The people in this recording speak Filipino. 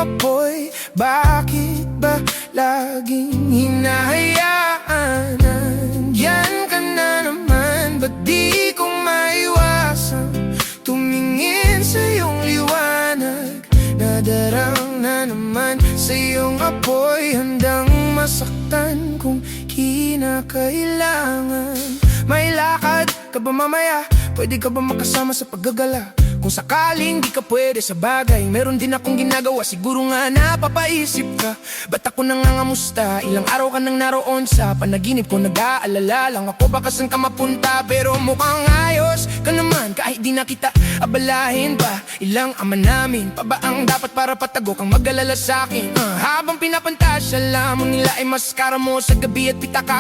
apoy. Bakit ba laging hinahayaan? Nandyan ka na naman, ba't di ko maiwasan tumingin sa iyong liwanag? Nadarang na naman sa iyong apoy, handang masaktan kung kinakailangan. May lakad ka ba mamaya? Pwede ka ba makasama sa paggagala? Kung sakaling di ka pwede sa bagay, meron din akong ginagawa, siguro nga napapaisip ka. Ba't ako nangangamusta? Ilang araw ka nang naroon sa panaginip ko, nag-aalala lang ako baka saan ka mapunta. Pero mukhang ayos ka naman kahit di na kita abalahin pa. Ilang ama namin pa ba ang dapat para patago kang mag-alala sa'kin? Habang pinapantasya lamang nila ay maskara mo sa gabi at pitaka